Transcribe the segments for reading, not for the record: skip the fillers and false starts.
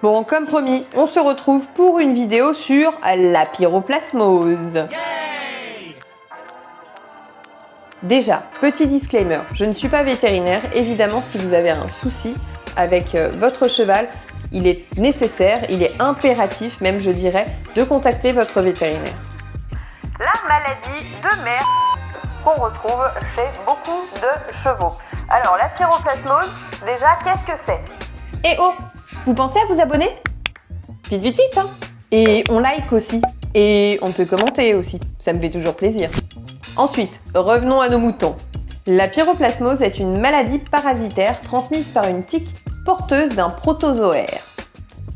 Bon, comme promis, on se retrouve pour une vidéo sur la pyroplasmose. Déjà, petit disclaimer, je ne suis pas vétérinaire. Évidemment, si vous avez un souci avec votre cheval, il est nécessaire, il est impératif même, je dirais, de contacter votre vétérinaire. La maladie de merde qu'on retrouve chez beaucoup de chevaux. Alors, la pyroplasmose, déjà, qu'est-ce que c'est? Eh oh, vous pensez à vous abonner? Vite, vite, vite, hein. Et on like aussi. Et on peut commenter aussi, ça me fait toujours plaisir. Ensuite, revenons à nos moutons. La pyroplasmose est une maladie parasitaire transmise par une tique porteuse d'un protozoaire.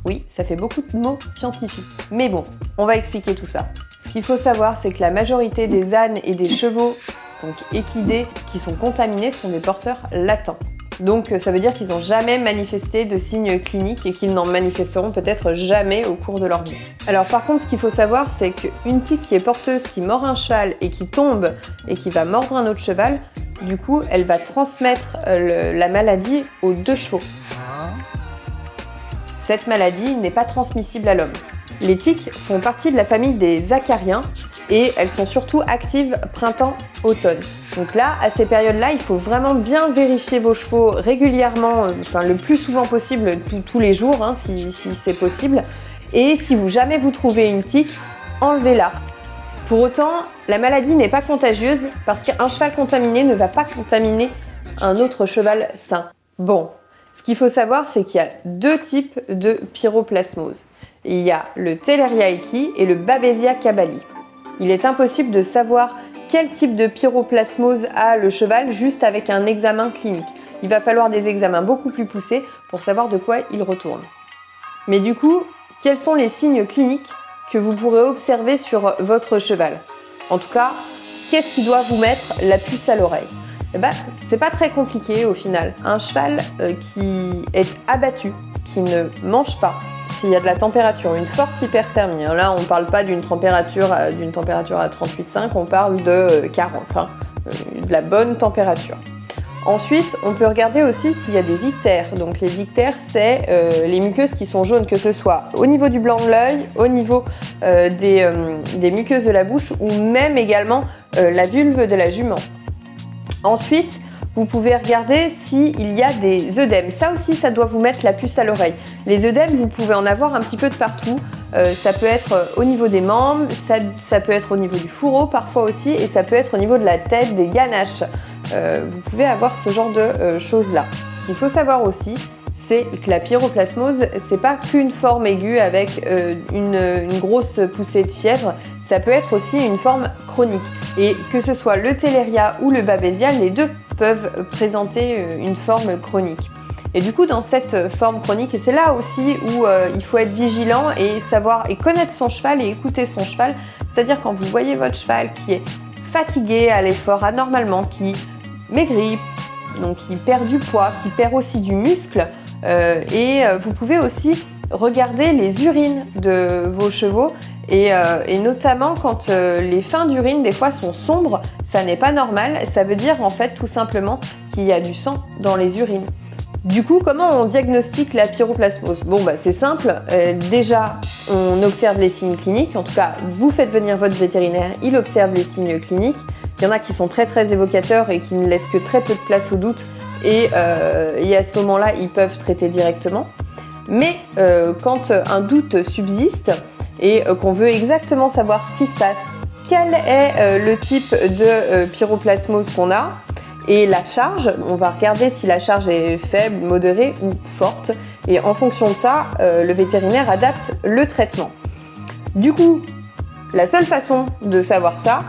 Oui, ça fait beaucoup de mots scientifiques. Mais bon, on va expliquer tout ça. Ce qu'il faut savoir, c'est que la majorité des ânes et des chevaux, donc équidés, qui sont contaminés sont des porteurs latents. Donc ça veut dire qu'ils n'ont jamais manifesté de signes cliniques et qu'ils n'en manifesteront peut-être jamais au cours de leur vie. Alors par contre, ce qu'il faut savoir, c'est qu'une tique qui est porteuse, qui mord un cheval et qui tombe et qui va mordre un autre cheval, du coup, elle va transmettre la maladie aux deux chevaux. Cette maladie n'est pas transmissible à l'homme. Les tiques font partie de la famille des acariens et elles sont surtout actives printemps-automne. Donc là, à ces périodes-là, il faut vraiment bien vérifier vos chevaux régulièrement, le plus souvent possible, tous les jours, hein, si c'est possible. Et si jamais vous trouvez une tique, enlevez-la. Pour autant, la maladie n'est pas contagieuse parce qu'un cheval contaminé ne va pas contaminer un autre cheval sain. Bon, ce qu'il faut savoir, c'est qu'il y a deux types de pyroplasmose. Il y a le Theileria equis et le Babesia cabali. Il est impossible de savoir quel type de pyroplasmose a le cheval juste avec un examen clinique. Il va falloir des examens beaucoup plus poussés pour savoir de quoi il retourne. Mais du coup, quels sont les signes cliniques que vous pourrez observer sur votre cheval? En tout cas, qu'est-ce qui doit vous mettre la puce à l'oreille? Eh ben, c'est pas très compliqué au final. Un cheval qui est abattu, qui ne mange pas, s'il y a de la température, une forte hyperthermie, hein, là on ne parle pas d'une température à 38,5, on parle de 40, hein, de la bonne température. Ensuite, on peut regarder aussi s'il y a des ictères. Donc les ictères, c'est les muqueuses qui sont jaunes, que ce soit au niveau du blanc de l'œil, au niveau des muqueuses de la bouche ou même également la vulve de la jument. Ensuite, vous pouvez regarder s'il y a des œdèmes. Ça aussi, ça doit vous mettre la puce à l'oreille. Les œdèmes, vous pouvez en avoir un petit peu de partout. Ça peut être au niveau des membres, ça peut être au niveau du fourreau parfois aussi, et ça peut être au niveau de la tête, des ganaches. Vous pouvez avoir ce genre de choses-là. Ce qu'il faut savoir aussi, c'est que la pyroplasmose, c'est pas qu'une forme aiguë avec une grosse poussée de fièvre. Ça peut être aussi une forme chronique. Et que ce soit le Theileria ou le Babesia, les deux peuvent présenter une forme chronique. Et du coup, dans cette forme chronique, et c'est là aussi où il faut être vigilant et savoir et connaître son cheval et écouter son cheval. C'est-à-dire quand vous voyez votre cheval qui est fatigué à l'effort anormalement, qui maigrit, donc qui perd du poids, qui perd aussi du muscle, et vous pouvez aussi regarder les urines de vos chevaux et notamment quand les fins d'urine des fois sont sombres, ça n'est pas normal, ça veut dire en fait tout simplement qu'il y a du sang dans les urines. Du coup, comment on diagnostique la pyroplasmose? Bon, c'est simple, déjà on observe les signes cliniques, en tout cas vous faites venir votre vétérinaire, il observe les signes cliniques. Il y en a qui sont très très évocateurs et qui ne laissent que très peu de place au doute et à ce moment-là ils peuvent traiter directement. Mais quand un doute subsiste et qu'on veut exactement savoir ce qui se passe, quel est le type de pyroplasmose qu'on a et la charge, on va regarder si la charge est faible, modérée ou forte, et en fonction de ça, le vétérinaire adapte le traitement. Du coup, la seule façon de savoir ça,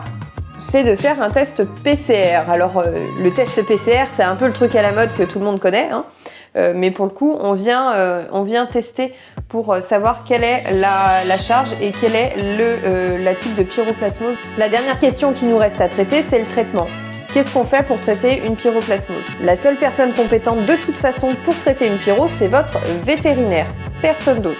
c'est de faire un test PCR. Alors le test PCR, c'est un peu le truc à la mode que tout le monde connaît, hein. Mais pour le coup, on vient tester pour savoir quelle est la charge et quel est la type de pyroplasmose. La dernière question qui nous reste à traiter, c'est le traitement. Qu'est-ce qu'on fait pour traiter une pyroplasmose? La seule personne compétente de toute façon pour traiter une pyro, c'est votre vétérinaire, personne d'autre.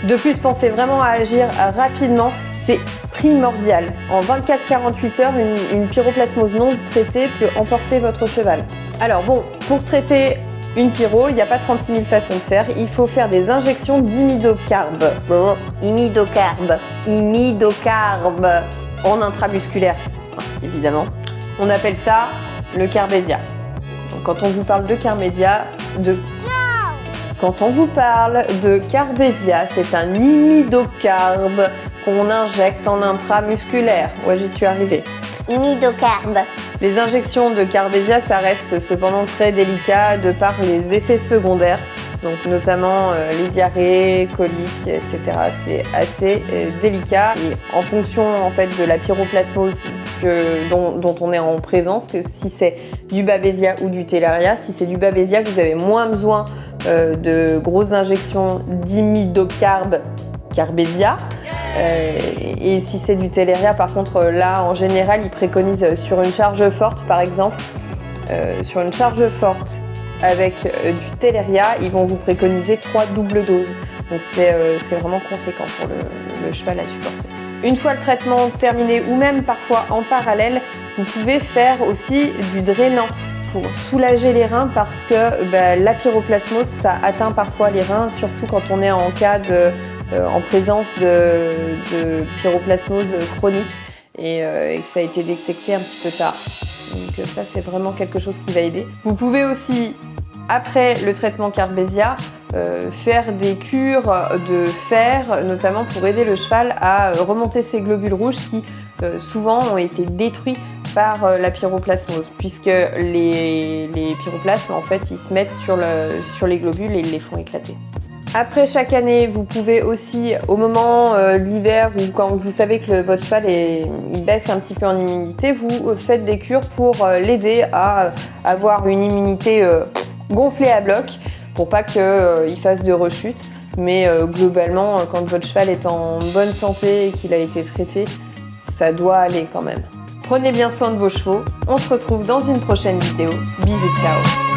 De plus, pensez vraiment à agir rapidement, c'est primordial. En 24-48 heures, une pyroplasmose non traitée peut emporter votre cheval. Alors bon, pour traiter Une pyro, il n'y a pas 36 000 façons de faire, il faut faire des injections d'imidocarbe. Imidocarbe en intramusculaire, évidemment. On appelle ça le Carbésia. Donc quand on vous parle de Carbésia, c'est un imidocarbe qu'on injecte en intramusculaire. Ouais, j'y suis arrivée. Imidocarbe. Les injections de Carbésia, ça reste cependant très délicat de par les effets secondaires, donc notamment les diarrhées, coliques, etc. C'est assez délicat. Et en fonction en fait de la pyroplasmose dont on est en présence, que si c'est du Babesia ou du Theileria, si c'est du Babesia, vous avez moins besoin de grosses injections d'imidocarbe Carbésia. Et si c'est du Theileria, par contre, là, en général, ils préconisent sur une charge forte, par exemple, sur une charge forte avec du Theileria, ils vont vous préconiser 3 doubles doses. Donc c'est vraiment conséquent pour le cheval à supporter. Une fois le traitement terminé, ou même parfois en parallèle, vous pouvez faire aussi du drainant pour soulager les reins, parce que la pyroplasmose, ça atteint parfois les reins, surtout quand on est en cas en présence de pyroplasmose chronique et que ça a été détecté un petit peu tard. Donc ça, c'est vraiment quelque chose qui va aider. Vous pouvez aussi, après le traitement Carbésia, faire des cures de fer, notamment pour aider le cheval à remonter ses globules rouges qui souvent ont été détruits par la pyroplasmose, puisque les pyroplasmes, en fait, ils se mettent sur les globules et ils les font éclater. Après chaque année, vous pouvez aussi, au moment de l'hiver ou quand vous savez que votre cheval il baisse un petit peu en immunité, vous faites des cures pour l'aider à avoir une immunité gonflée à bloc pour pas qu'il fasse de rechute. Mais globalement, quand votre cheval est en bonne santé et qu'il a été traité, ça doit aller quand même. Prenez bien soin de vos chevaux. On se retrouve dans une prochaine vidéo. Bisous, ciao!